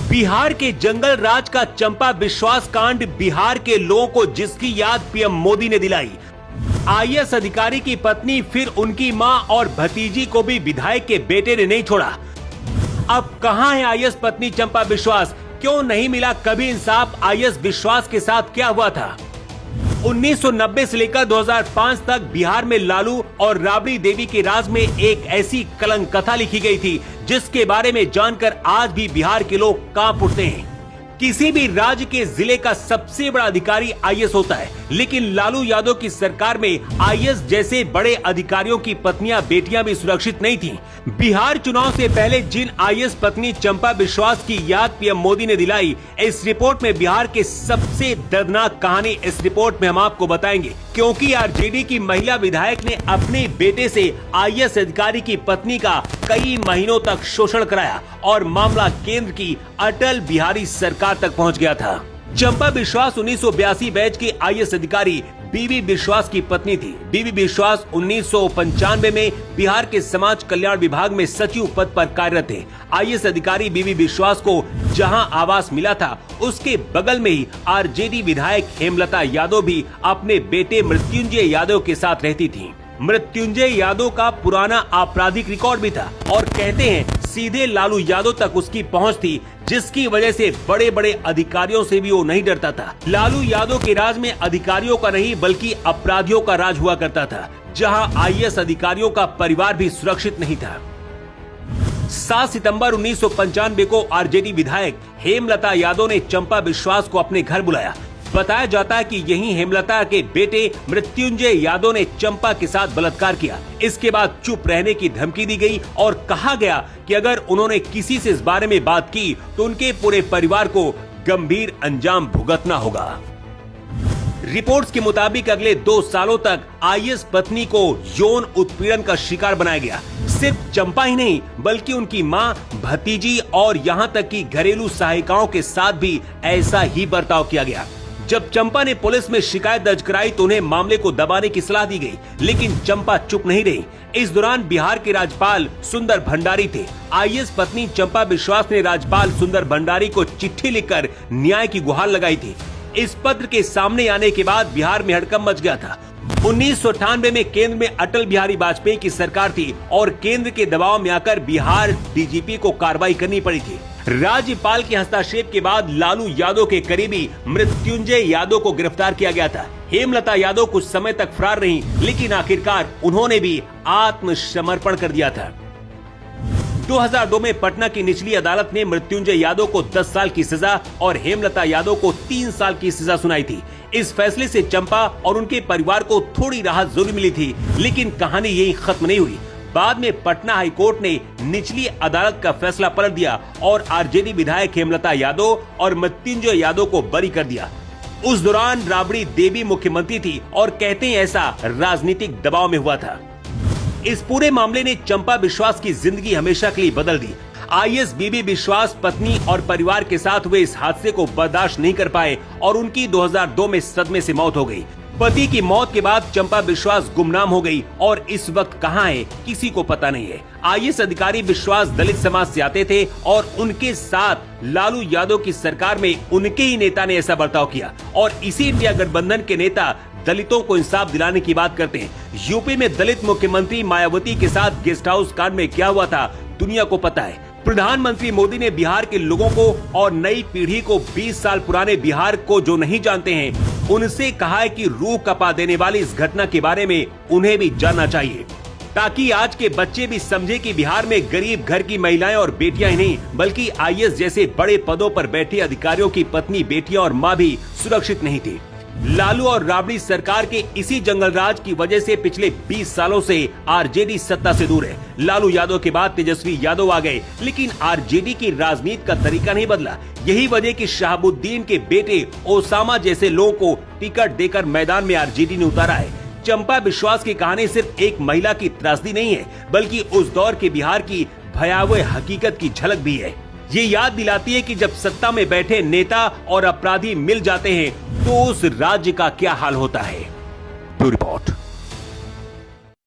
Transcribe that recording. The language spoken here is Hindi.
बिहार के जंगल राज का चंपा विश्वास कांड बिहार के लोगों को जिसकी याद पीएम मोदी ने दिलाई। आईएएस अधिकारी की पत्नी फिर उनकी मां और भतीजी को भी विधायक के बेटे ने नहीं छोड़ा। अब कहां है आईएएस पत्नी चंपा विश्वास? क्यों नहीं मिला कभी इंसाफ? आईएएस विश्वास के साथ क्या हुआ था? 1990 से लेकर 2005 तक बिहार में लालू और राबड़ी देवी के राज में एक ऐसी कलंक कथा लिखी गई थी जिसके बारे में जानकर आज भी बिहार के लोग कांप उठते हैं। किसी भी राज्य के जिले का सबसे बड़ा अधिकारी आईएएस होता है, लेकिन लालू यादव की सरकार में आईएएस जैसे बड़े अधिकारियों की पत्नियां बेटियां भी सुरक्षित नहीं थीं। बिहार चुनाव से पहले जिन आईएएस पत्नी चंपा विश्वास की याद पीएम मोदी ने दिलाई, इस रिपोर्ट में बिहार के सबसे दर्दनाक कहानी इस रिपोर्ट में हम आपको बताएंगे, क्योंकि आरजेडी की महिला विधायक ने अपने बेटे से आईएएस अधिकारी की पत्नी का कई महीनों तक शोषण कराया और मामला केंद्र की अटल बिहारी सरकार तक पहुंच गया था। चंपा विश्वास 1982 बैच की आईएएस अधिकारी बीबी विश्वास की पत्नी थी। बीबी विश्वास 1995 में बिहार के समाज कल्याण विभाग में सचिव पद पर कार्यरत थे। आईएएस अधिकारी बीबी विश्वास को जहां आवास मिला था, उसके बगल में ही आरजेडी विधायक हेमलता यादव भी अपने बेटे मृत्युंजय यादव के साथ रहती थी। मृत्युंजय यादव का पुराना आपराधिक रिकॉर्ड भी था और कहते हैं सीधे लालू यादव तक उसकी पहुंच थी, जिसकी वजह से बड़े बड़े अधिकारियों से भी वो नहीं डरता था। लालू यादव के राज में अधिकारियों का नहीं बल्कि अपराधियों का राज हुआ करता था, जहां आईएएस अधिकारियों का परिवार भी सुरक्षित नहीं था। 7 सितंबर 1995 को आरजेडी विधायक हेमलता यादव ने चंपा विश्वास को अपने घर बुलाया। बताया जाता है कि यही हेमलता के बेटे मृत्युंजय यादव ने चंपा के साथ बलात्कार किया। इसके बाद चुप रहने की धमकी दी गई और कहा गया कि अगर उन्होंने किसी से इस बारे में बात की तो उनके पूरे परिवार को गंभीर अंजाम भुगतना होगा। रिपोर्ट्स के मुताबिक अगले 2 सालों तक आईएएस पत्नी को यौन उत्पीड़न का शिकार बनाया गया। सिर्फ चंपा ही नहीं बल्कि उनकी मां, भतीजी और यहां तक कि घरेलू सहायिकाओं के साथ भी ऐसा ही बर्ताव किया गया। जब चंपा ने पुलिस में शिकायत दर्ज कराई तो उन्हें मामले को दबाने की सलाह दी गई, लेकिन चंपा चुप नहीं रही। इस दौरान बिहार के राज्यपाल सुंदर भंडारी थे। आईएएस पत्नी चंपा विश्वास ने राज्यपाल सुंदर भंडारी को चिट्ठी लिखकर न्याय की गुहार लगाई थी। इस पत्र के सामने आने के बाद बिहार में हड़कंप मच गया था। 1998 में केंद्र में अटल बिहारी वाजपेयी की सरकार थी और केंद्र के दबाव में आकर बिहार डीजीपी को कार्रवाई करनी पड़ी थी। राज्यपाल के हस्तक्षेप के बाद लालू यादव के करीबी मृत्युंजय यादव को गिरफ्तार किया गया था। हेमलता यादव कुछ समय तक फरार रही, लेकिन आखिरकार उन्होंने भी आत्मसमर्पण कर दिया था। 2002 में पटना की निचली अदालत ने मृत्युंजय यादव को 10 साल की सजा और हेमलता यादव को 3 साल की सजा सुनाई थी। इस फैसले से चंपा और उनके परिवार को थोड़ी राहत जरूर मिली थी, लेकिन कहानी यही खत्म नहीं हुई। बाद में पटना हाईकोर्ट ने निचली अदालत का फैसला पलट दिया और आरजेडी विधायक हेमलता यादव और मृत्युंजय यादव को बरी कर दिया। उस दौरान राबड़ी देवी मुख्यमंत्री थी और कहते हैं ऐसा राजनीतिक दबाव में हुआ था। इस पूरे मामले ने चंपा विश्वास की जिंदगी हमेशा के लिए बदल दी। आईएएस बीबी विश्वास पत्नी और परिवार के साथ हुए इस हादसे को बर्दाश्त नहीं कर पाए और उनकी 2002 में सदमे से मौत हो गई। पति की मौत के बाद चंपा विश्वास गुमनाम हो गई और इस वक्त कहां है किसी को पता नहीं है। आईएएस अधिकारी विश्वास दलित समाज से आते थे और उनके साथ लालू यादव की सरकार में उनके ही नेता ने ऐसा बर्ताव किया और इसी इंडिया गठबंधन के नेता दलितों को इंसाफ दिलाने की बात करते हैं। यूपी में दलित मुख्यमंत्री मायावती के साथ गेस्ट हाउस कांड में क्या हुआ था दुनिया को पता है। प्रधानमंत्री मोदी ने बिहार के लोगों को और नई पीढ़ी को 20 साल पुराने बिहार को जो नहीं जानते हैं उनसे कहा है कि रूह कपा देने वाली इस घटना के बारे में उन्हें भी जानना चाहिए, ताकि आज के बच्चे भी समझे कि बिहार में गरीब घर की महिलाएं और बेटियां ही नहीं बल्कि आईएएस जैसे बड़े पदों पर बैठे अधिकारियों की पत्नी, बेटियां और मां भी सुरक्षित नहीं थी। लालू और राबड़ी सरकार के इसी जंगल राज की वजह से पिछले 20 सालों से आरजेडी सत्ता से दूर है। लालू यादव के बाद तेजस्वी यादव आ गए, लेकिन आरजेडी की राजनीति का तरीका नहीं बदला। यही वजह कि शहाबुद्दीन के बेटे ओसामा जैसे लोगों को टिकट देकर मैदान में आरजेडी ने उतारा है। चंपा विश्वास की कहानी सिर्फ एक महिला की त्रासदी नहीं है, बल्कि उस दौर के बिहार की भयावह हकीकत की झलक भी है। ये याद दिलाती है कि जब सत्ता में बैठे नेता और अपराधी मिल जाते हैं तो उस राज्य का क्या हाल होता है। Bureau report.